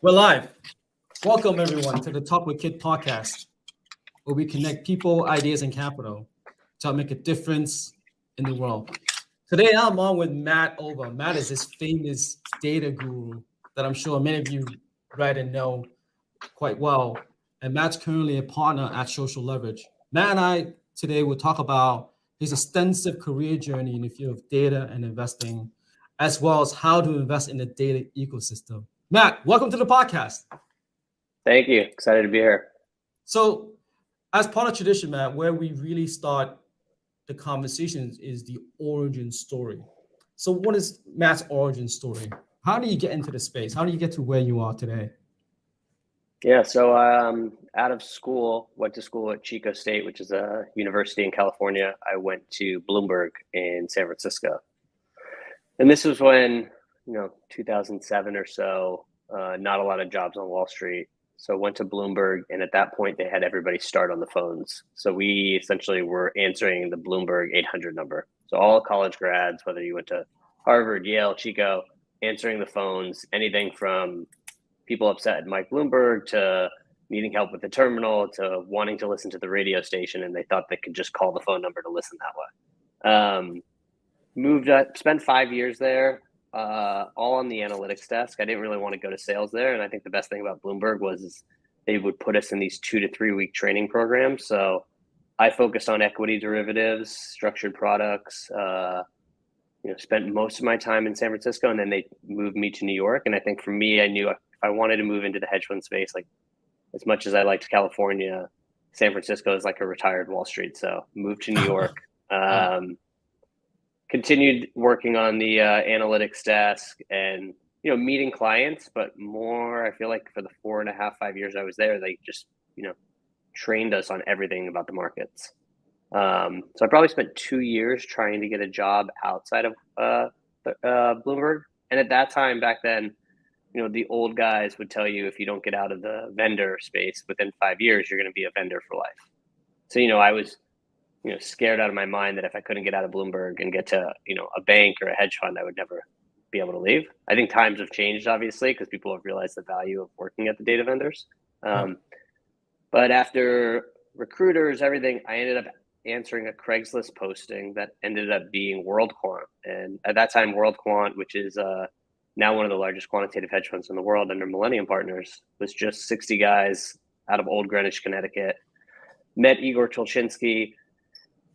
We're live. Welcome, everyone, to the Talk With Kiet podcast, where we connect people, ideas, and capital to help make a difference in the world. Today, I'm on with Matt Ober. Matt is this famous data guru that I'm sure many of you read and know quite well. And Matt's currently a partner at Social Leverage. Matt and I today will talk about his extensive career journey in the field of data and investing, as well as how to invest in the data ecosystem. Matt, welcome to the podcast. Thank you. Excited to be here. So, as part of tradition, Matt, where we really start the conversations is the origin story. So, what is Matt's origin story? How do you get into the space? How do you get to where you are today? Yeah, so out of school, went to school at Chico State, which is a university in California. I went to Bloomberg in San Francisco. And this was when, 2007 or so, not a lot of jobs on Wall Street. So went to Bloomberg, and at that point, they had everybody start on the phones. So we essentially were answering the Bloomberg 800 number. So all college grads, whether you went to Harvard, Yale, Chico, answering the phones, anything from people upset at Mike Bloomberg to needing help with the terminal to wanting to listen to the radio station, and they thought they could just call the phone number to listen that way. Moved up, spent 5 years there, all on the analytics desk. I didn't really want to go to sales there, and I think the best thing about Bloomberg was they would put us in these 2 to 3 week training programs. So I focused on equity derivatives, structured products. Spent most of my time in San Francisco, and then they moved me to New York. And I think for me, I knew if I wanted to move into the hedge fund space, like as much as I liked California, San Francisco is like a retired Wall Street. So moved to New York, continued working on the analytics desk and, meeting clients, but more, I feel like for the 4.5, 5 years I was there, they just, trained us on everything about the markets. So I probably spent 2 years trying to get a job outside of Bloomberg. And at that time, back then, the old guys would tell you if you don't get out of the vendor space within 5 years, you're going to be a vendor for life. So, I was, scared out of my mind that if I couldn't get out of Bloomberg and get to, a bank or a hedge fund, I would never be able to leave. I think times have changed, obviously, because people have realized the value of working at the data vendors. But after recruiters, everything, I ended up answering a Craigslist posting that ended up being WorldQuant. And at that time, WorldQuant, which is now one of the largest quantitative hedge funds in the world under Millennium Partners, was just 60 guys out of Old Greenwich, Connecticut. Met Igor Tolchinsky.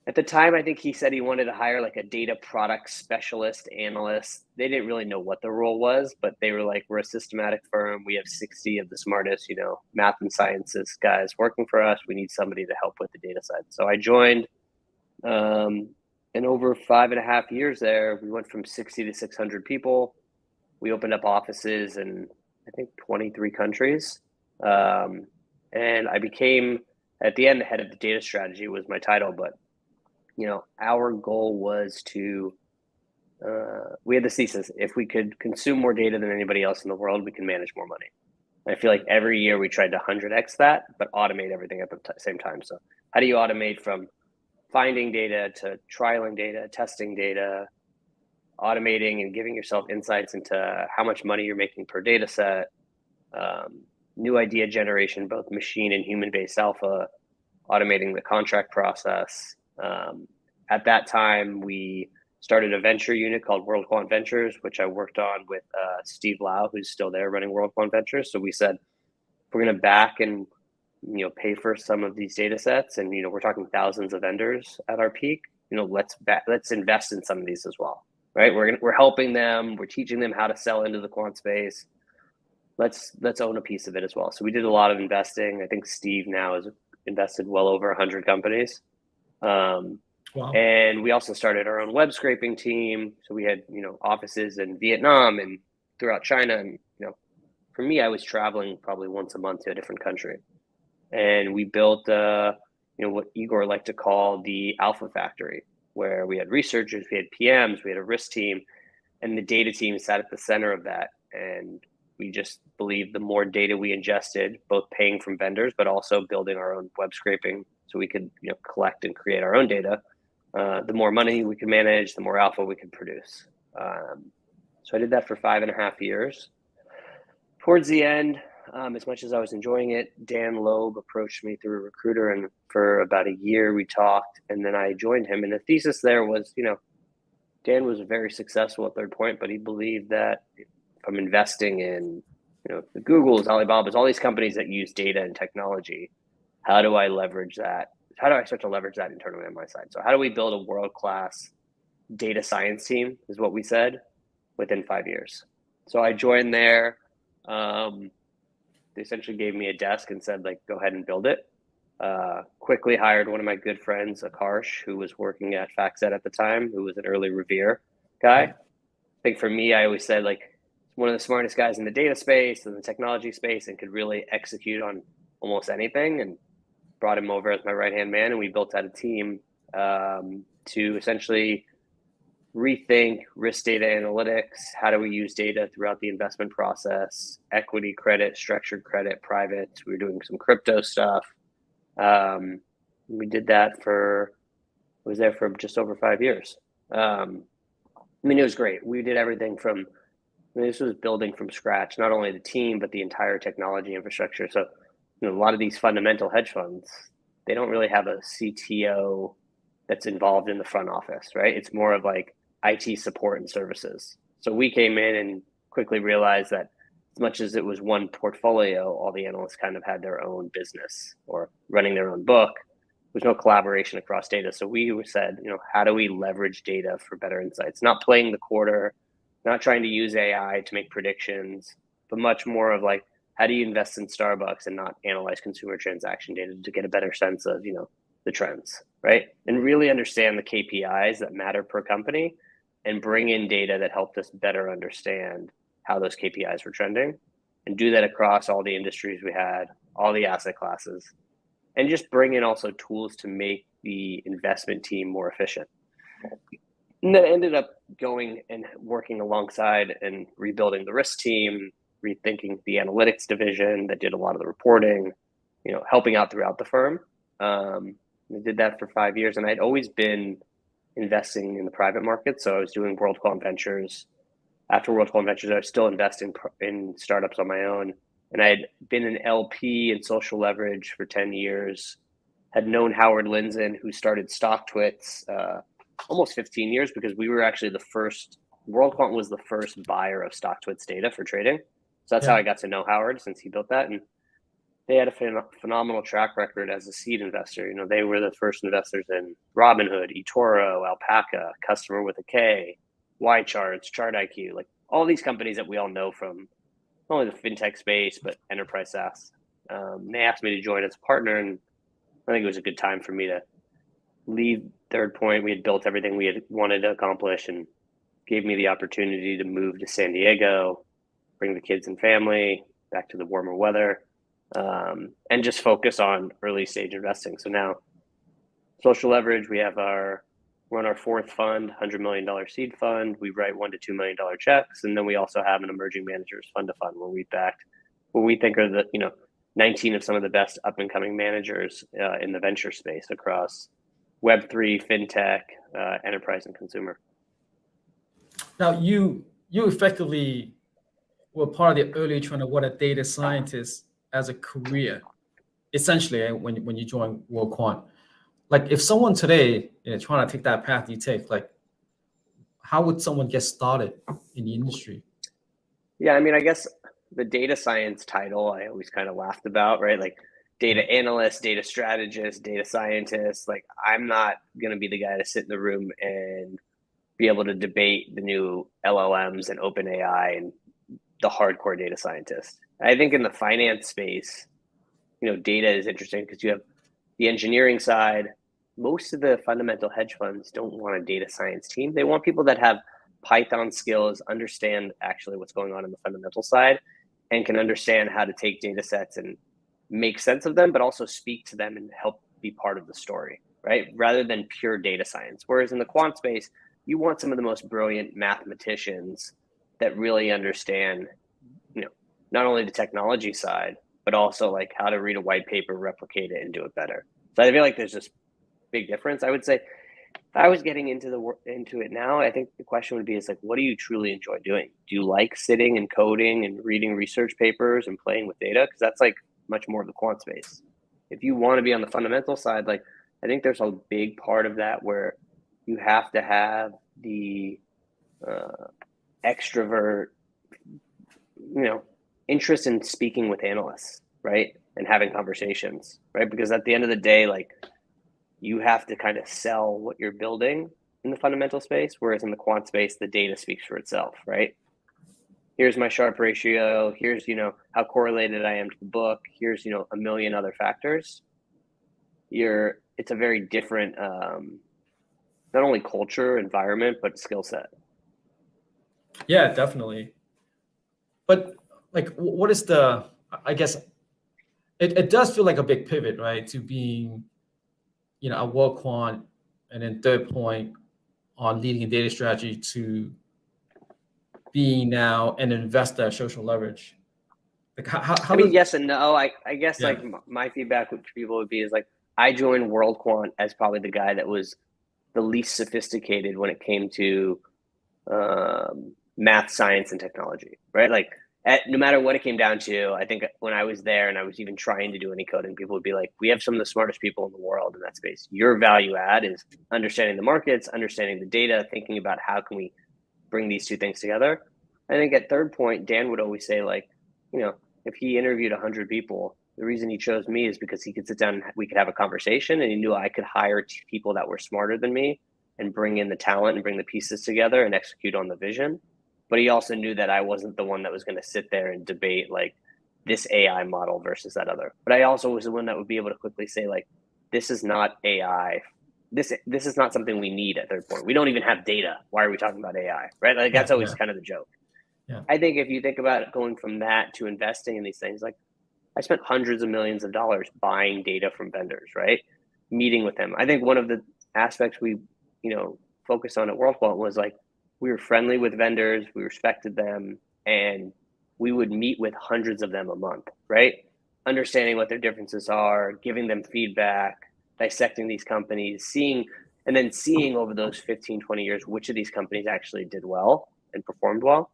At the time, I think he said he wanted to hire like a data product specialist analyst. They didn't really know what the role was, but they were like, we're a systematic firm. We have 60 of the smartest, math and sciences guys working for us. We need somebody to help with the data side. So I joined, and over 5.5 years there, we went from 60 to 600 people. We opened up offices in, I think, 23 countries. And I became, at the end, the head of the data strategy was my title, but our goal was to, we had this thesis, if we could consume more data than anybody else in the world, we can manage more money. And I feel like every year we tried to 100x that, but automate everything at the same time. So how do you automate from finding data to trialing data, testing data, automating and giving yourself insights into how much money you're making per data set, new idea generation, both machine and human-based alpha, automating the contract process. At that time, we started a venture unit called WorldQuant Ventures, which I worked on with Steve Lau, who's still there running WorldQuant Ventures. So we said, if we're going to back and pay for some of these data sets, and we're talking thousands of vendors at our peak, let's invest in some of these as well, right? We're helping them, we're teaching them how to sell into the quant space. Let's own a piece of it as well. So we did a lot of investing. I think Steve now has invested well over 100 companies. Wow. And we also started our own web scraping team. So we had, offices in Vietnam and throughout China. And, for me, I was traveling probably once a month to a different country. And we built, what Igor liked to call the Alpha Factory, where we had researchers, we had PMs, we had a risk team, and the data team sat at the center of that. And we just believed the more data we ingested, both paying from vendors, but also building our own web scraping so we could collect and create our own data, the more money we could manage, the more alpha we could produce. So I did that for 5.5 years. towards the end, as much as I was enjoying it, Dan Loeb approached me through a recruiter, and for about a year we talked, and then I joined him. And the thesis there was, Dan was very successful at Third Point, but he believed that if I'm investing in, the Googles, Alibabas, all these companies that use data and technology, how do I leverage that? How do I start to leverage that internally on my side? So how do we build a world-class data science team is what we said within 5 years. So I joined there. They essentially gave me a desk and said, like, go ahead and build it. Quickly hired one of my good friends, Akarsh, who was working at FactSet at the time, who was an early Revere guy. I think for me, I always said, like, one of the smartest guys in the data space and the technology space and could really execute on almost anything, and brought him over as my right-hand man. And we built out a team to essentially rethink risk data analytics. How do we use data throughout the investment process? Equity, credit, structured credit, private. We were doing some crypto stuff. We did that was there for just over 5 years. It was great. We did everything from, this was building from scratch, not only the team, but the entire technology infrastructure. So, a lot of these fundamental hedge funds, they don't really have a CTO that's involved in the front office, right? It's more of like IT support and services. So we came in and quickly realized that as much as it was one portfolio, all the analysts kind of had their own business or running their own book. There's no collaboration across data. So we said, how do we leverage data for better insights? Not playing the quarter, not trying to use AI to make predictions, but much more of like, how do you invest in Starbucks and not analyze consumer transaction data to get a better sense of, the trends, right? And really understand the KPIs that matter per company and bring in data that helped us better understand how those KPIs were trending, and do that across all the industries we had, all the asset classes, and just bring in also tools to make the investment team more efficient. And then ended up going and working alongside and rebuilding the risk team, rethinking the analytics division that did a lot of the reporting, helping out throughout the firm. We did that for 5 years, and I'd always been investing in the private market. So I was doing WorldQuant Ventures. After WorldQuant Ventures, I was still investing in startups on my own. And I had been an LP in social leverage for 10 years, had known Howard Lindzon, who started StockTwits almost 15 years, because we were actually WorldQuant was the first buyer of StockTwits data for trading. So that's how I got to know Howard, since he built that. And they had a phenomenal track record as a seed investor. They were the first investors in Robinhood, eToro, Alpaca, Customer with a K, YCharts, ChartIQ, like all these companies that we all know from not only the fintech space, but enterprise SaaS. They asked me to join as a partner, and I think it was a good time for me to leave Third Point. We had built everything we had wanted to accomplish, and gave me the opportunity to move to San Diego, bring the kids and family back to the warmer weather, and just focus on early stage investing. So now social leverage, we're on our fourth fund, $100 million seed fund. We write $1 to $2 million checks. And then we also have an emerging managers fund to fund, where we backed what we think are the, 19 of some of the best up and coming managers in the venture space across Web3, fintech, enterprise, and consumer. Now, you effectively were part of the early trend of what a data scientist as a career, essentially, when you join WorldQuant. Like, if someone today trying to take that path you take, like, how would someone get started in the industry? Yeah, I guess the data science title I always kind of laughed about, right? Like data analyst, data strategist, data scientist. Like, I'm not going to be the guy to sit in the room and be able to debate the new LLMs and OpenAI and the hardcore data scientist. I think in the finance space, data is interesting because you have the engineering side. Most of the fundamental hedge funds don't want a data science team. They want people that have Python skills, understand actually what's going on in the fundamental side, and can understand how to take data sets and make sense of them, but also speak to them and help be part of the story, right? Rather than pure data science. Whereas in the quant space, you want some of the most brilliant mathematicians that really understand, not only the technology side, but also like how to read a white paper, replicate it, and do it better. So I feel like there's this big difference. I would say I was getting into it now, I think the question would be is like, what do you truly enjoy doing? Do you like sitting and coding and reading research papers and playing with data? Because that's like much more of the quant space. If you want to be on the fundamental side, like I think there's a big part of that where you have to have the extrovert, interest in speaking with analysts, right? And having conversations, right? Because at the end of the day, like you have to kind of sell what you're building in the fundamental space, whereas in the quant space, the data speaks for itself, right? Here's my Sharpe ratio. Here's, how correlated I am to the book. Here's, a million other factors. It's a very different, not only culture, environment, but skill set. Yeah, definitely. But like, what is I guess it does feel like a big pivot, right? To being, a world quant, and then third point on leading a data strategy to being now an investor at social leverage. Like how does, yes and no. I guess yeah. like my feedback with people would be is like, I joined World Quant as probably the guy that was the least sophisticated when it came to math, science, and technology, right? Like no matter what it came down to, I think when I was there and I was even trying to do any coding, people would be like, we have some of the smartest people in the world in that space. Your value add is understanding the markets, understanding the data, thinking about how can we bring these two things together. I think at third point, Dan would always say like, if he interviewed 100 people, the reason he chose me is because he could sit down and we could have a conversation, and he knew I could hire people that were smarter than me and bring in the talent and bring the pieces together and execute on the vision. But he also knew that I wasn't the one that was going to sit there and debate like this AI model versus that other. But I also was the one that would be able to quickly say like, this is not AI. This is not something we need at third point. We don't even have data. Why are we talking about AI? Right? Like that's always kind of the joke. Yeah. I think if you think about it, going from that to investing in these things, like I spent hundreds of millions of dollars buying data from vendors, right? Meeting with them. I think one of the aspects we, focused on at WorldQuant was like, we were friendly with vendors, we respected them, and we would meet with hundreds of them a month, right? Understanding what their differences are, giving them feedback, dissecting these companies, seeing over those 15, 20 years, which of these companies actually did well and performed well.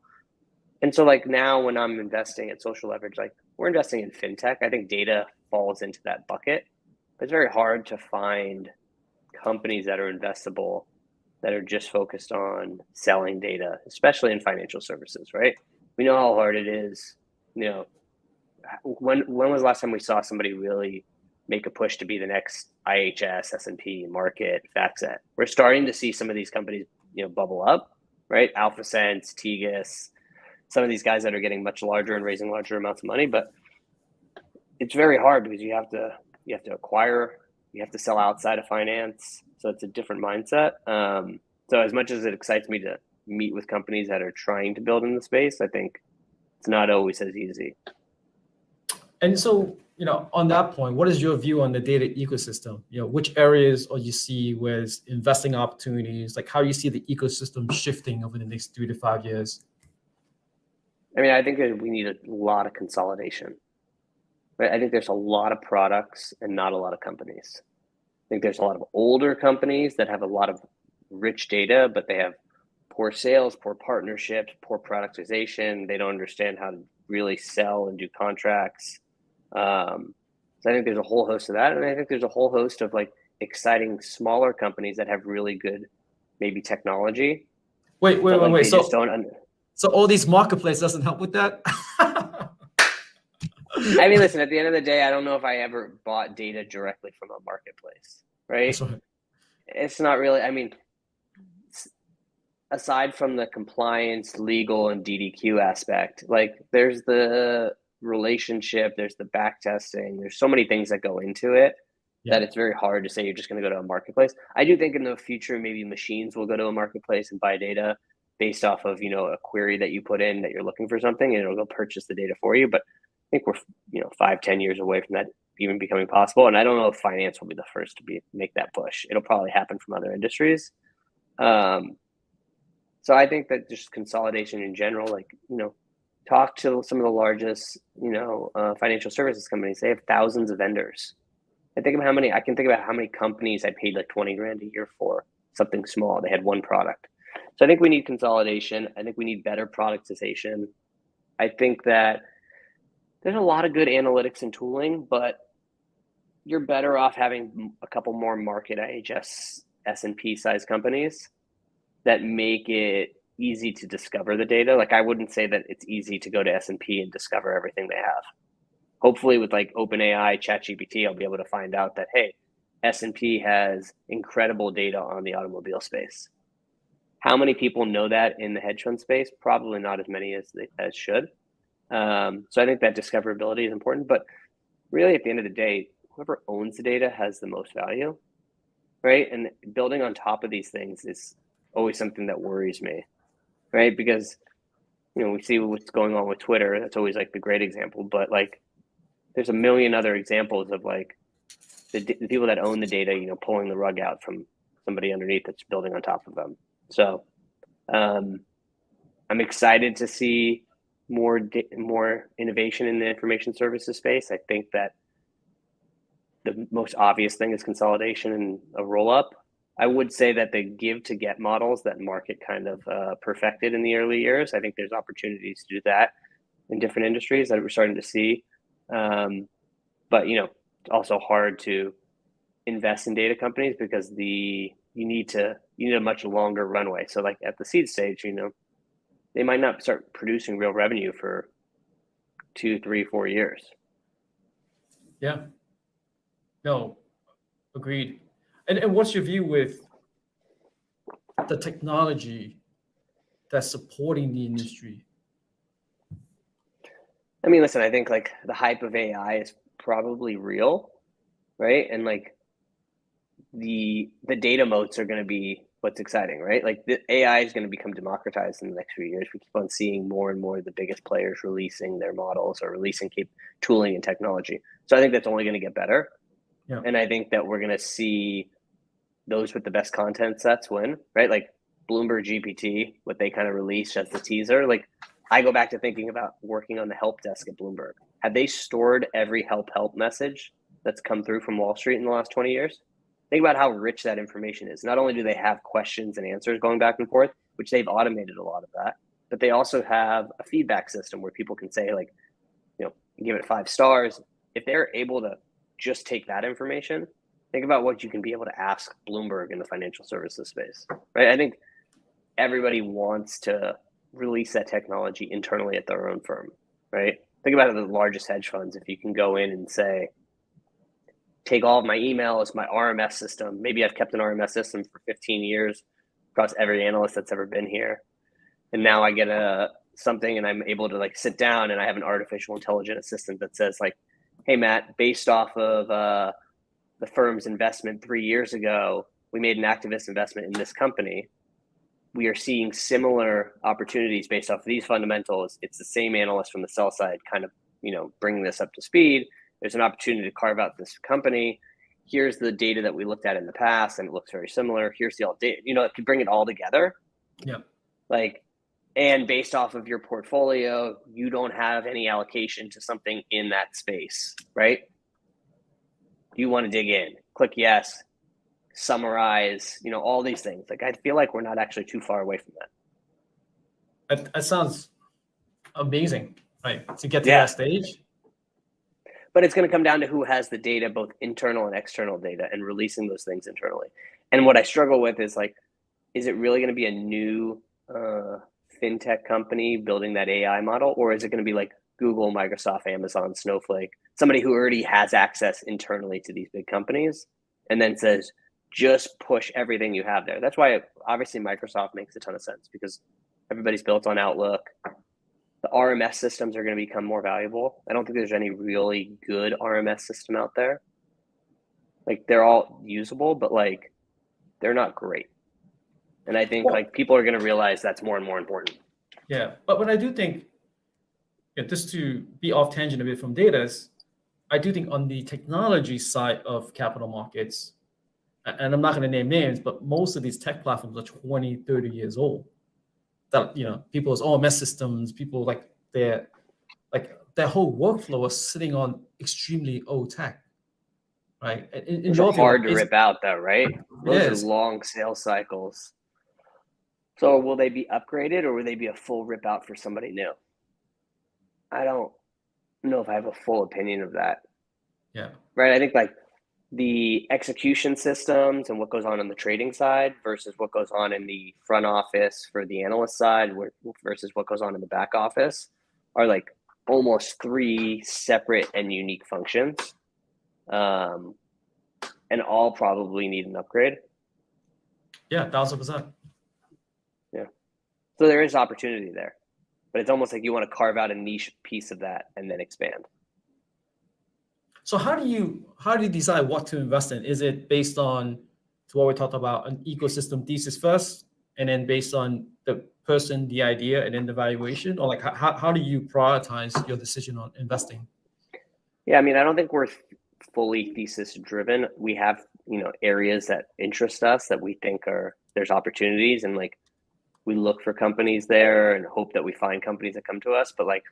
And so like now when I'm investing at social leverage, like we're investing in fintech, I think data falls into that bucket. But it's very hard to find companies that are investable that are just focused on selling data, especially in financial services, right? We know how hard it is. When was the last time we saw somebody really make a push to be the next IHS, S&P, Market, FactSet? We're starting to see some of these companies, bubble up, right? AlphaSense, Tegas, some of these guys that are getting much larger and raising larger amounts of money, but it's very hard because you have to acquire, you have to sell outside of finance. So it's a different mindset. So as much as it excites me to meet with companies that are trying to build in the space, I think it's not always as easy. And so, on that point, what is your view on the data ecosystem? Which areas or you see with investing opportunities, like how you see the ecosystem shifting over the next 3 to 5 years? I mean, I think that we need a lot of consolidation. Right? I think there's a lot of products and not a lot of companies. I think there's a lot of older companies that have a lot of rich data, but they have poor sales, poor partnerships, poor productization. They don't understand how to really sell and do contracts. So I think there's a whole host of that. And I think there's a whole host of like exciting smaller companies that have really good, maybe technology. Wait. They So, just don't so all these marketplace doesn't help with that? I mean, listen, at the end of the day, I don't know if I ever bought data directly from a marketplace, right? That's right. It's not really, I mean, aside from the compliance, legal, and DDQ aspect, like there's the relationship, there's the back testing, there's so many things that go into it that it's very hard to say you're just going to go to a marketplace. I do think in the future, maybe machines will go to a marketplace and buy data based off of, a query that you put in that you're looking for something, and it'll go purchase the data for you. But I think we're, 5-10 years away from that even becoming possible. And I don't know if finance will be the first to make that push. It'll probably happen from other industries. So I think that just consolidation in general, like, talk to some of the largest, financial services companies. They have thousands of vendors. I can think about how many companies I paid like 20 grand a year for something small. They had one product. So I think we need consolidation. I think we need better productization. I think that there's a lot of good analytics and tooling, but you're better off having a couple more market IHS S&P size companies that make it easy to discover the data. Like, I wouldn't say that it's easy to go to S&P and discover everything they have. Hopefully with like OpenAI, ChatGPT, I'll be able to find out that, hey, S&P has incredible data on the automobile space. How many people know that in the hedge fund space? Probably not as many as should. So I think that discoverability is important. But really, at the end of the day, whoever owns the data has the most value, right? And building on top of these things is always something that worries me, right? Because, you know, we see what's going on with Twitter. That's always like the great example. But like, there's a million other examples of like the people that own the data, you know, pulling the rug out from somebody underneath that's building on top of them. So I'm excited to see more innovation in the information services space. I think that the most obvious thing is consolidation and a roll up. I would say that the give to get models that market kind of perfected in the early years, I think there's opportunities to do that in different industries that we're starting to see. But, you know, it's also hard to invest in data companies because you need a much longer runway. So like at the seed stage, you know, they might not start producing real revenue for 2, 3, 4 years. Yeah. No, agreed. And what's your view with the technology that's supporting the industry? I mean, listen, I think like the hype of AI is probably real, right? And like the data moats are going to be what's exciting, right? Like the AI is going to become democratized in the next few years. We keep on seeing more and more of the biggest players releasing their models or releasing tooling and technology. So I think that's only going to get better. Yeah. And I think that we're going to see those with the best content sets win, right? Like Bloomberg GPT, what they kind of released as the teaser. Like I go back to thinking about working on the help desk at Bloomberg. Have they stored every help message that's come through from Wall Street in the last 20 years? Think about how rich that information is. Not only do they have questions and answers going back and forth, which they've automated a lot of that, but they also have a feedback system where people can say, like, you know, give it 5 stars. If they're able to just take that information, think about what you can be able to ask Bloomberg in the financial services space, right? I think everybody wants to release that technology internally at their own firm, right? Think about it, the largest hedge funds. If you can go in and say, take all of my emails, my RMS system. Maybe I've kept an RMS system for 15 years across every analyst that's ever been here. And now I get something and I'm able to like sit down and I have an artificial intelligent assistant that says like, hey, Matt, based off of the firm's investment 3 years ago, we made an activist investment in this company. We are seeing similar opportunities based off of these fundamentals. It's the same analyst from the sell side kind of, you know, bringing this up to speed. There's an opportunity to carve out this company. Here's the data that we looked at in the past, and it looks very similar. Here's the all data. You know, it could bring it all together. Yeah. Like, and based off of your portfolio, you don't have any allocation to something in that space, right? You want to dig in, click yes, summarize, you know, all these things. Like, I feel like we're not actually too far away from that. That sounds amazing, right? To get to that stage. But it's going to come down to who has the data, both internal and external data, and releasing those things internally. And what I struggle with is like, is it really going to be a new fintech company building that AI model? Or is it going to be like Google, Microsoft, Amazon, Snowflake, somebody who already has access internally to these big companies and then says, just push everything you have there? That's why obviously Microsoft makes a ton of sense because everybody's built on Outlook. The RMS systems are going to become more valuable. I don't think there's any really good RMS system out there. Like they're all usable, but like they're not great. And I think like people are going to realize that's more and more important. Yeah, but I do think, just to be off tangent a bit from data, I do think on the technology side of capital markets, and I'm not going to name names, but most of these tech platforms are 20, 30 years old. That, you know, people's OMS systems, people like their whole workflow is sitting on extremely old tech. right? In Those are your view, like, hard to rip out though, right? it Those are is. long sales cycles. So will they be upgraded or will they be a full rip out for somebody new? I don't know if I have a full opinion of that. Yeah. Right. I think like the execution systems and what goes on the trading side versus what goes on in the front office for the analyst side versus what goes on in the back office are like almost three separate and unique functions. And all probably need an upgrade. Yeah, 1,000%. Yeah. So there is opportunity there, but it's almost like you want to carve out a niche piece of that and then expand. So how do you decide what to invest in? Is it based on, to what we talked about, an ecosystem thesis first, and then based on the person, the idea, and then the valuation, or like how do you prioritize your decision on investing? Yeah, I mean, I don't think we're fully thesis driven. We have, areas that interest us that we think there's opportunities, and like we look for companies there and hope that we find companies that come to us. But like,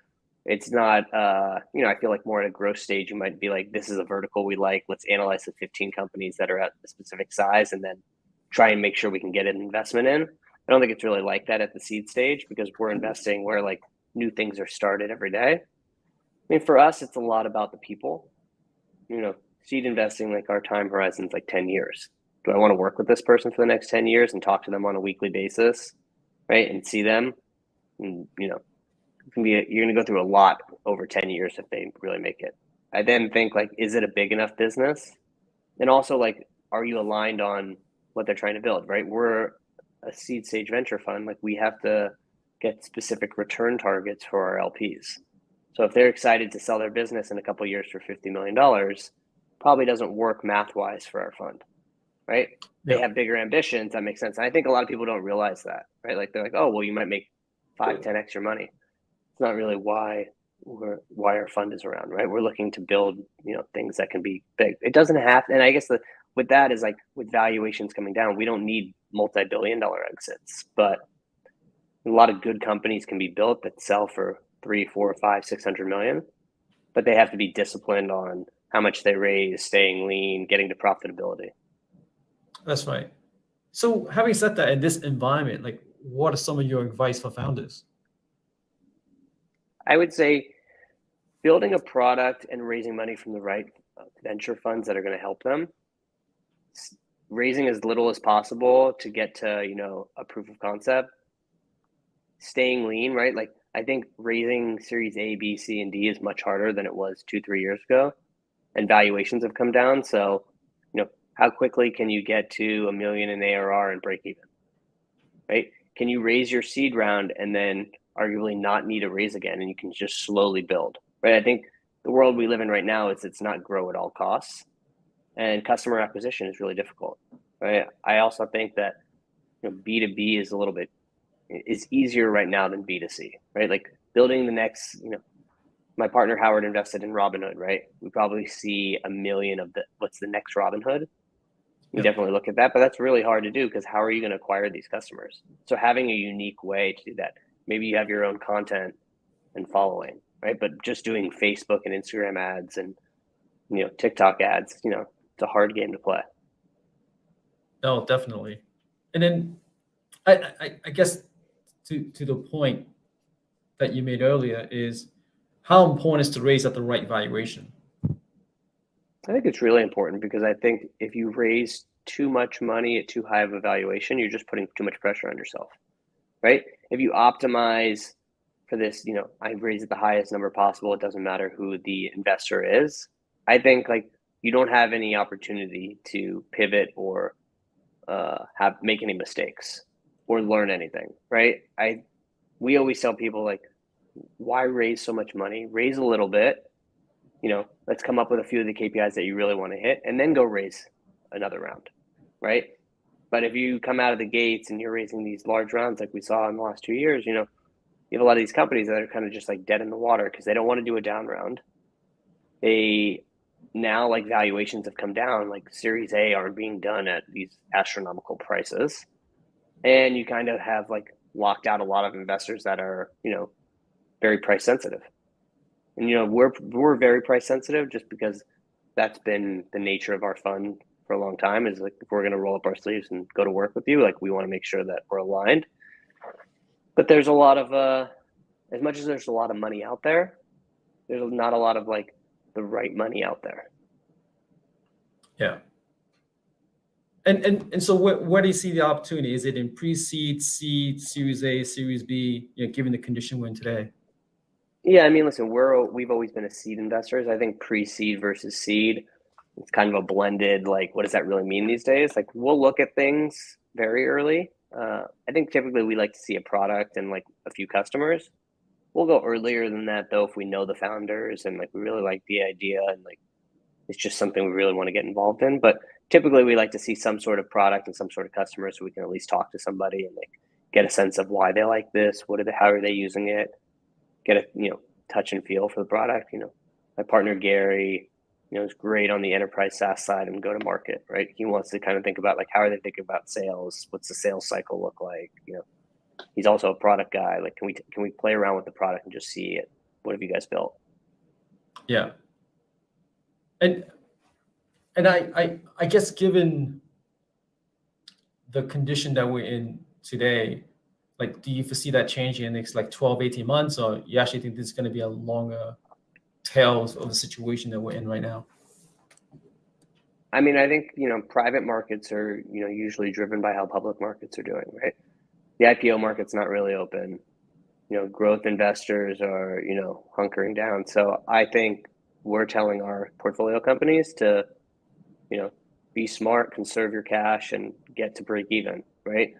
it's not, I feel like more at a growth stage, you might be like, this is a vertical we like. Let's analyze the 15 companies that are at a specific size and then try and make sure we can get an investment in. I don't think it's really like that at the seed stage because we're investing where like new things are started every day. I mean, for us, it's a lot about the people. Seed investing, like our time horizon is like 10 years. Do I want to work with this person for the next 10 years and talk to them on a weekly basis, right? And see them? And, you're going to go through a lot over 10 years if they really make it. I then think like, is it a big enough business? And also like, are you aligned on what they're trying to build, right? We're a seed stage venture fund. Like we have to get specific return targets for our LPs. So if they're excited to sell their business in a couple of years for $50 million, probably doesn't work math wise for our fund, right? They Yeah, have bigger ambitions. That makes sense. And I think a lot of people don't realize that, right? Like they're like, oh, well, you might make 5-10x your money. It's not really why our fund is around, right? We're looking to build, things that can be big. It doesn't have, and I guess with that is like with valuations coming down, we don't need multi-billion-dollar exits, but a lot of good companies can be built that sell for 3, 4, 5, 600 million, but they have to be disciplined on how much they raise, staying lean, getting to profitability. that's right. So having said that, in this environment, like, what are some of your advice for founders? I would say building a product and raising money from the right venture funds that are going to help them, raising as little as possible to get to, a proof of concept, staying lean, right? Like I think raising series A, B, C, and D is much harder than it was 2-3 years ago, and valuations have come down. So, how quickly can you get to $1 million in ARR and break even, right? Can you raise your seed round and then arguably not need a raise again, and you can just slowly build, right? I think the world we live in right now is it's not grow at all costs, and customer acquisition is really difficult, right? I also think that B2B is easier right now than B2C, right? Like building the next, my partner Howard invested in Robinhood, right? We probably see 1 million of what's the next Robinhood. You Yep. definitely look at that, but that's really hard to do because how are you going to acquire these customers? So having a unique way to do that, maybe you have your own content and following, right? But just doing Facebook and Instagram ads and TikTok ads, it's a hard game to play. No, definitely. And then I guess to the point that you made earlier is how important is to raise at the right valuation? I think it's really important because I think if you raise too much money at too high of a valuation, you're just putting too much pressure on yourself, right? If you optimize for this, I raise at the highest number possible. It doesn't matter who the investor is. I think like you don't have any opportunity to pivot or make any mistakes or learn anything, right? We always tell people like, why raise so much money? Raise a little bit. Let's come up with a few of the KPIs that you really want to hit, and then go raise another round, right? But if you come out of the gates and you're raising these large rounds like we saw in the last 2 years, you have a lot of these companies that are kind of just like dead in the water because they don't want to do a down round. They now like valuations have come down, like Series A aren't being done at these astronomical prices, and you kind of have like locked out a lot of investors that are very price sensitive. And we're very price sensitive just because that's been the nature of our fund for a long time, is like, if we're going to roll up our sleeves and go to work with you, like we want to make sure that we're aligned. But there's a lot of as much as there's a lot of money out there, there's not a lot of like the right money out there. Yeah. And so where do you see the opportunity? Is it in pre-seed, seed, Series A, Series B, given the condition we're in today? Yeah, I mean, listen, we've always been a seed investors. I think pre-seed versus seed, it's kind of a blended, like, what does that really mean these days? Like, we'll look at things very early. I think typically we like to see a product and like a few customers. We'll go earlier than that though if we know the founders and like we really like the idea and like it's just something we really want to get involved in. But typically we like to see some sort of product and some sort of customer so we can at least talk to somebody and like get a sense of why they like this, how are they using it, get a touch and feel for the product. My partner Gary, is great on the enterprise SaaS side and go to market, right? He wants to kind of think about like how are they thinking about sales, what's the sales cycle look like. He's also a product guy. Like, can we play around with the product and just see it? What have you guys built? Yeah. And I guess given the condition that we're in today, like, do you foresee that changing in the next like 12, 18 months, or you actually think this is going to be a longer tail of the situation that we're in right now? I mean, I think, private markets are, usually driven by how public markets are doing, right? The IPO market's not really open. Growth investors are, hunkering down. So I think we're telling our portfolio companies to, be smart, conserve your cash, and get to break even, right?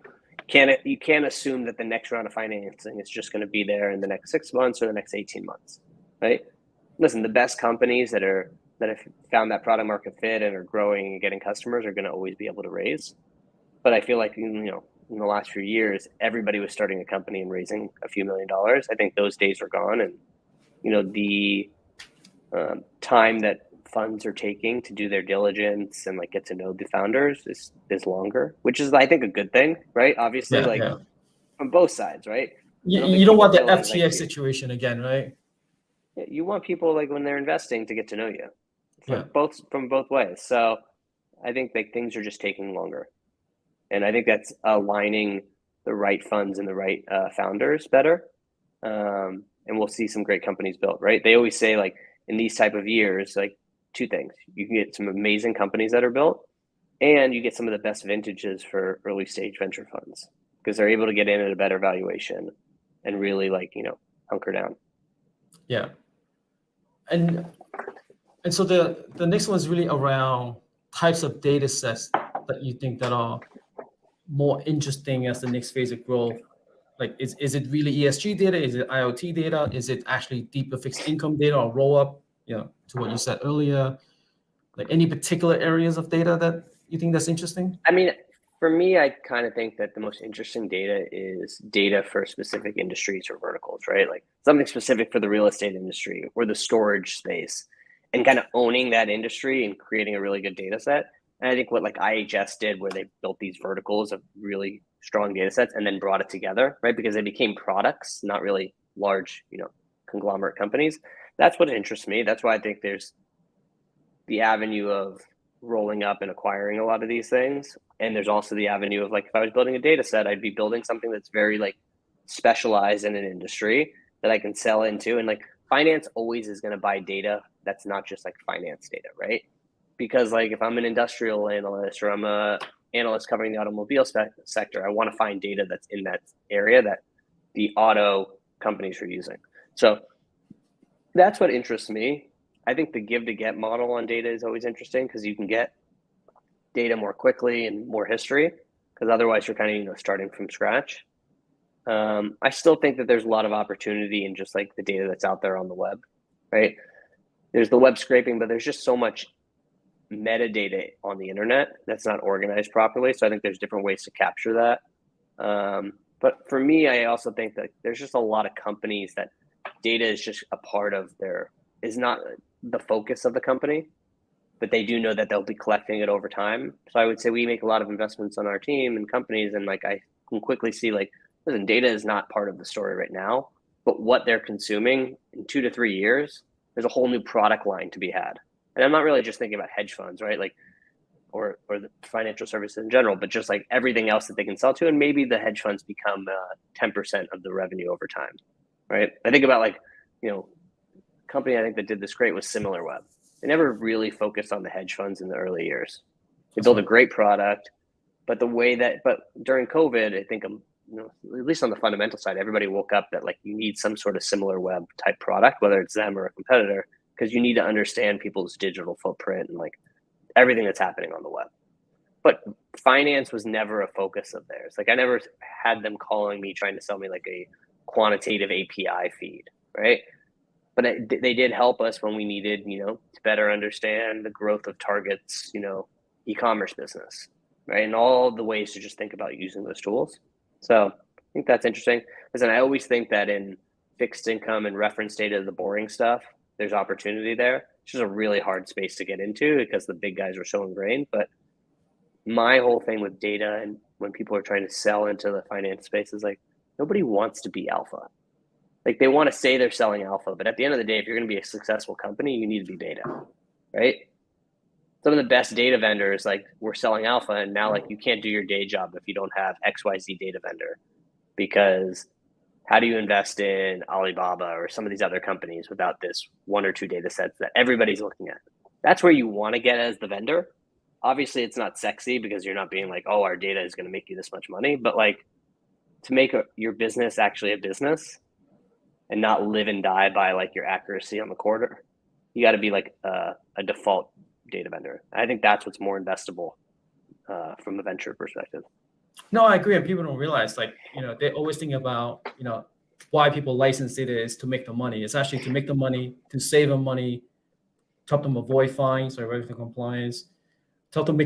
You can't assume that the next round of financing is just going to be there in the next 6 months or the next 18 months, right? Listen, the best companies that have found that product market fit and are growing and getting customers are going to always be able to raise. But I feel like, in the last few years, everybody was starting a company and raising a few $1 million. I think those days are gone. And, the time that funds are taking to do their diligence and like get to know the founders is longer, which is, I think, a good thing, right? Obviously, from both sides, right? You don't want the FTX situation again, right? You want people, like, when they're investing, to get to know you from both ways. So I think like things are just taking longer. And I think that's aligning the right funds and the right founders better. And we'll see some great companies built, right? They always say, like, in these type of years, like, two things. You can get some amazing companies that are built, and you get some of the best vintages for early stage venture funds because they're able to get in at a better valuation and really, like, hunker down. Yeah. And so the next one is really around types of data sets that you think that are more interesting as the next phase of growth. Like, is it really ESG data? Is it IoT data? Is it actually deeper fixed income data or roll up, to what you said earlier? Like, any particular areas of data that you think that's interesting? I mean, for me, I kind of think that the most interesting data is data for specific industries or verticals, right? Like something specific for the real estate industry or the storage space, and kind of owning that industry and creating a really good data set. And I think what like IHS did, where they built these verticals of really strong data sets and then brought it together, right? Because they became products, not really large, conglomerate companies. That's what interests me. That's why I think there's the avenue of rolling up and acquiring a lot of these things. And there's also the avenue of, like, if I was building a data set, I'd be building something that's very like specialized in an industry that I can sell into. And like finance always is going to buy data that's not just like finance data, right? Because like if I'm an industrial analyst or I'm a analyst covering the automobile sector, I want to find data that's in that area that the auto companies are using. So that's what interests me. I think the give to get model on data is always interesting because you can get data more quickly and more history, because otherwise you're kind of starting from scratch. I still think that there's a lot of opportunity in just like the data that's out there on the web, right? There's the web scraping, but there's just so much metadata on the internet that's not organized properly. So I think there's different ways to capture that. But for me, I also think that there's just a lot of companies that data is just a part of is not the focus of the company, but they do know that they'll be collecting it over time. So I would say we make a lot of investments on our team and companies, and like I can quickly see, like, listen, data is not part of the story right now, but what they're consuming in 2 to 3 years, there's a whole new product line to be had. And I'm not really just thinking about hedge funds, right? Like, or the financial services in general, but just like everything else that they can sell to. And maybe the hedge funds become 10% of the revenue over time, right? I think about like, company I think that did this great was SimilarWeb. They never really focused on the hedge funds in the early years. They built a great product, but during COVID, I think, at least on the fundamental side, everybody woke up that like you need some sort of SimilarWeb type product, whether it's them or a competitor, because you need to understand people's digital footprint and like everything that's happening on the web. But finance was never a focus of theirs. Like I never had them calling me trying to sell me like a quantitative API feed, right? But they did help us when we needed, to better understand the growth of Target's, e-commerce business, right? And all the ways to just think about using those tools. So I think that's interesting. Listen, I always think that in fixed income and reference data, the boring stuff, there's opportunity there. It's just a really hard space to get into because the big guys are so ingrained. But my whole thing with data and when people are trying to sell into the finance space is like, nobody wants to be alpha. Like they want to say they're selling alpha, but at the end of the day, if you're going to be a successful company, you need to be beta, right? Some of the best data vendors, like we're selling alpha, and now like you can't do your day job if you don't have XYZ data vendor, because how do you invest in Alibaba or some of these other companies without this one or two data sets that everybody's looking at? That's where you want to get as the vendor. Obviously, it's not sexy because you're not being like, oh, our data is going to make you this much money, but like to make your business actually a business and not live and die by like your accuracy on the quarter, you got to be like a default data vendor. I think that's what's more investable from a venture perspective. No, I agree. And people don't realize, like, they always think about, why people license data is to make the money. It's actually to make the money, to save them money, to help them avoid fines or regulatory compliance, to help them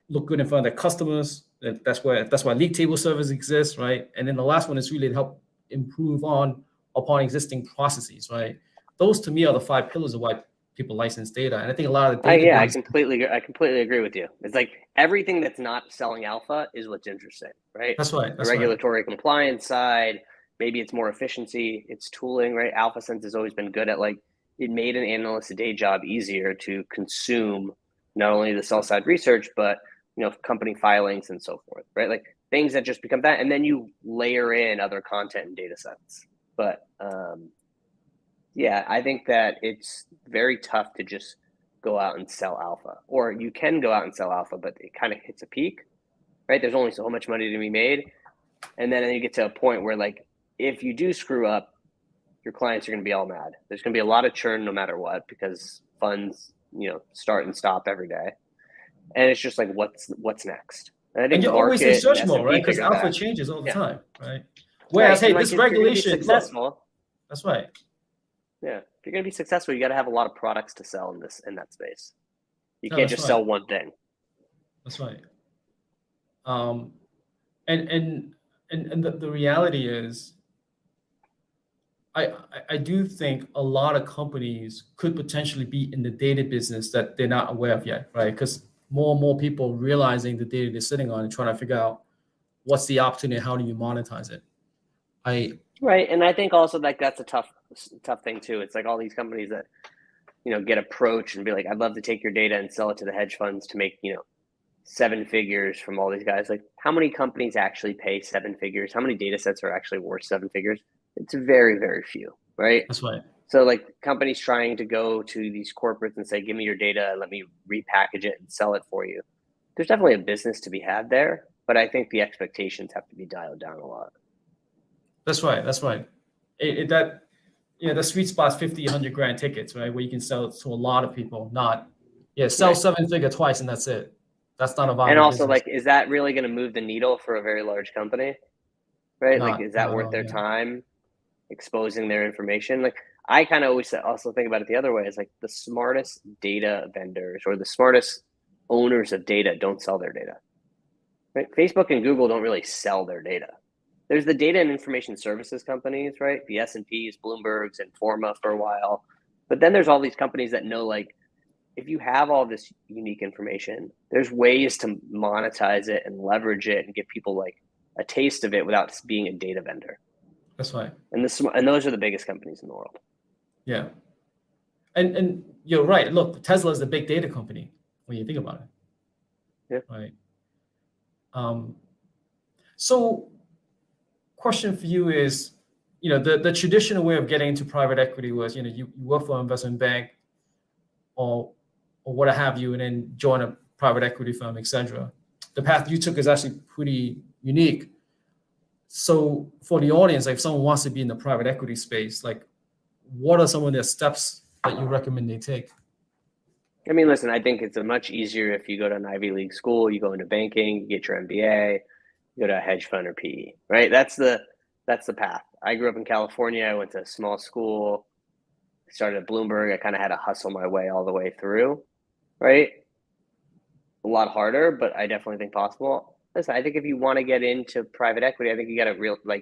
look good in front of their customers. That's why league table service exists, right? And then the last one is really to help improve upon existing processes, right? Those to me are the 5 pillars of why people license data. And I think a lot of the data. I completely agree with you. It's like everything that's not selling alpha is what's interesting, right? That's right. The regulatory compliance side, maybe it's more efficiency, it's tooling, right? AlphaSense has always been good at like, it made an analyst a day job easier to consume not only the sell side research, but company filings and so forth, right? Like things that just become that, and then you layer in other content and data sets. But yeah, I think that it's very tough to just go out and sell alpha, or you can go out and sell alpha, but it kind of hits a peak, right? There's only so much money to be made. And then you get to a point where like, if you do screw up, your clients are going to be all mad. There's going to be a lot of churn no matter what, because funds, start and stop every day. And it's just like, what's next? And I think you're always in search mode, right? Because alpha changes all the time, right? Whereas, hey, this regulation, successful. That's right. Yeah, if you're going to be successful, you got to have a lot of products to sell in that space. You can't just sell one thing. That's right. And the reality is, I do think a lot of companies could potentially be in the data business that they're not aware of yet, right? Because more and more people realizing the data they're sitting on and trying to figure out what's the opportunity, how do you monetize it? Right, and I think also like that's a tough thing too. It's like all these companies that get approached and be like, I'd love to take your data and sell it to the hedge funds to make 7 figures from all these guys. Like, how many companies actually pay 7 figures? How many data sets are actually worth 7 figures? It's very, very few, right? That's right. So like companies trying to go to these corporates and say, give me your data, let me repackage it and sell it for you. There's definitely a business to be had there, but I think the expectations have to be dialed down a lot. That's right. The sweet spot's 50, 100 grand tickets, right? Where you can sell to a lot of people, sell 7-figure twice and that's it. That's not a viable And also business. like, is that really going to move the needle for a very large company? Right? Like, is that worth their time exposing their information? Like, I kind of always also think about it the other way, is like the smartest data vendors or the smartest owners of data don't sell their data, right? Facebook and Google don't really sell their data. There's the data and information services companies, right? The S&Ps, Bloombergs, and Informa for a while. But then there's all these companies that know, like, if you have all this unique information, there's ways to monetize it and leverage it and give people like a taste of it without being a data vendor. That's right. And those are the biggest companies in the world. Yeah. And you're right. Look, Tesla is a big data company when you think about it. Yeah. Right. So question for you is, the traditional way of getting into private equity was, you work for an investment bank or what have you, and then join a private equity firm, etc. The path you took is actually pretty unique. So for the audience, like if someone wants to be in the private equity space, like what are some of the steps that you recommend they take? I mean, listen, I think it's much easier if you go to an Ivy League school, you go into banking, you get your MBA, you go to a hedge fund or PE, right? That's the path. I grew up in California. I went to a small school, started at Bloomberg. I kind of had to hustle my way all the way through, right? A lot harder, but I definitely think possible. Listen, I think if you want to get into private equity, I think you got to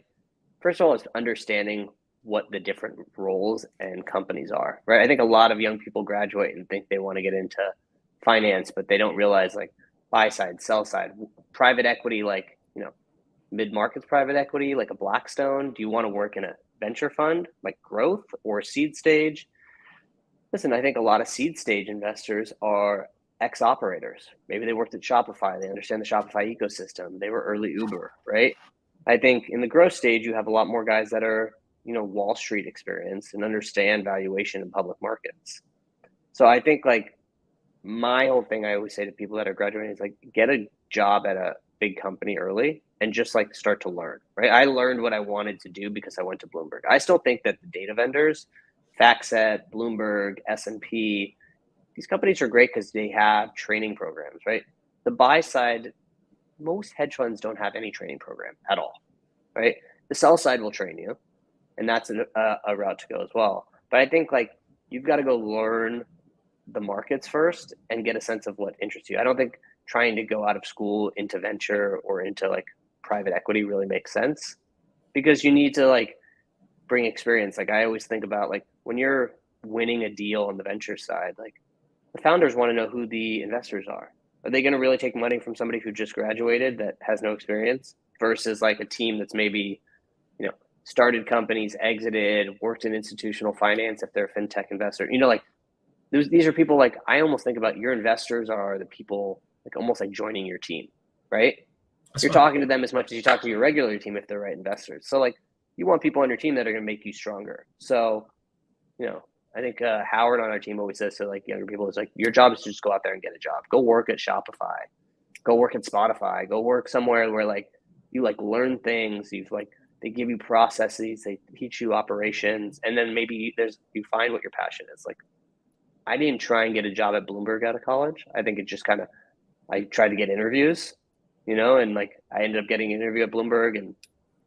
first of all, it's understanding what the different roles and companies are, right? I think a lot of young people graduate and think they want to get into finance, but they don't realize like buy side, sell side, private equity, like, mid-markets private equity, like a Blackstone. Do you want to work in a venture fund, like growth or seed stage? Listen, I think a lot of seed stage investors are ex-operators. Maybe they worked at Shopify. They understand the Shopify ecosystem. They were early Uber, right? I think in the growth stage, you have a lot more guys that are, Wall Street experience and understand valuation in public markets. So I think like my whole thing I always say to people that are graduating is like get a job at a big company early and just like start to learn, right? I learned what I wanted to do because I went to Bloomberg. I still think that the data vendors, FactSet, Bloomberg, S&P, these companies are great because they have training programs, right? The buy side, most hedge funds don't have any training program at all, right? The sell side will train you, and that's a route to go as well. But I think like you've got to go learn the markets first and get a sense of what interests you. I don't think trying to go out of school into venture or into like private equity really makes sense because you need to like bring experience. Like I always think about like when you're winning a deal on the venture side, like the founders want to know who the investors are. Are they going to really take money from somebody who just graduated that has no experience versus like a team that's maybe, started companies, exited, worked in institutional finance if they're a fintech investor? Like these are people like I almost think about your investors are the people like almost like joining your team, right? That's You're right. talking to them as much as you talk to your regular team if they're right investors. So like you want people on your team that are going to make you stronger. So, I think Howard on our team always says to like younger people is like your job is to just go out there and get a job. Go work at Shopify. Go work at Spotify. Go work somewhere where like you like learn things. You've like they give you processes. They teach you operations, and then maybe you find what your passion is. Like I didn't try and get a job at Bloomberg out of college. I think it just kind of I tried to get interviews, and like I ended up getting an interview at Bloomberg and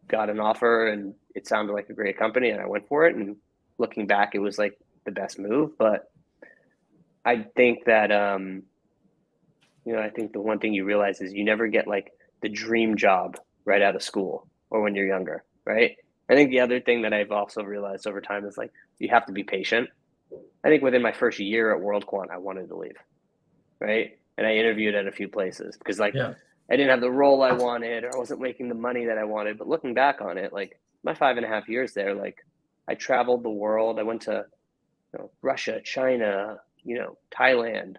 got an offer, and it sounded like a great company, and I went for it. And looking back, it was like the best move. But I think that I think the one thing you realize is you never get like the dream job right out of school or when you're younger, right? I think the other thing that I've also realized over time is like you have to be patient. I think within my first year at WorldQuant, I wanted to leave, right? And I interviewed at a few places because like I didn't have the role I wanted or I wasn't making the money that I wanted. But looking back on it, like my 5.5 years there, like I traveled the world. I went to Russia, China, Thailand.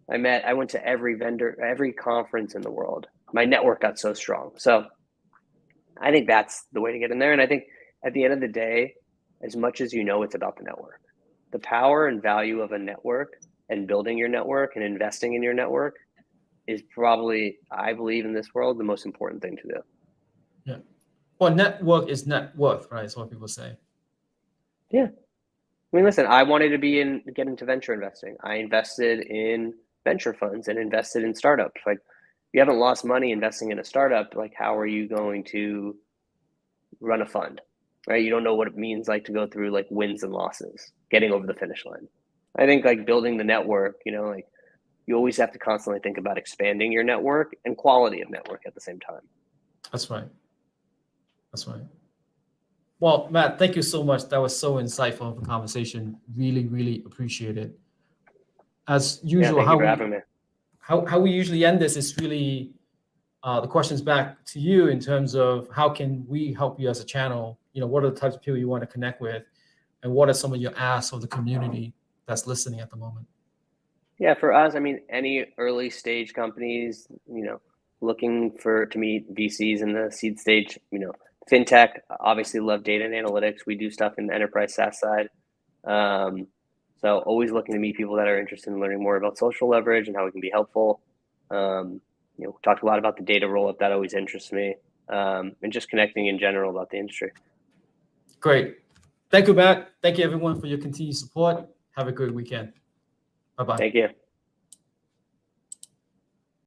I went to every vendor, every conference in the world. My network got so strong. So I think that's the way to get in there. And I think at the end of the day, as much as it's about the network. The power and value of a network and building your network and investing in your network is probably, I believe in this world, the most important thing to do. Yeah. Well, network is net worth, right? That's what people say. Yeah. I mean, listen, I wanted to get into venture investing. I invested in venture funds and invested in startups. Like, if you haven't lost money investing in a startup, like, how are you going to run a fund, right? You don't know what it means like to go through like wins and losses, getting over the finish line. I think like building the network, like you always have to constantly think about expanding your network and quality of network at the same time. That's right. Well, Matt, thank you so much. That was so insightful of a conversation. Really, really appreciate it. As usual, thank you for having me. How we usually end this is really the questions back to you in terms of how can we help you as a channel? What are the types of people you want to connect with, and what are some of your asks of the community? that's listening at the moment? Yeah, for us, I mean, any early stage companies, looking to meet VCs in the seed stage, fintech, obviously love data and analytics. We do stuff in the enterprise SaaS side. So always looking to meet people that are interested in learning more about social leverage and how it can be helpful. Talked a lot about the data roll-up. That always interests me. And just connecting in general about the industry. Great. Thank you, Matt. Thank you, everyone, for your continued support. Have a good weekend. Bye-bye. Thank you.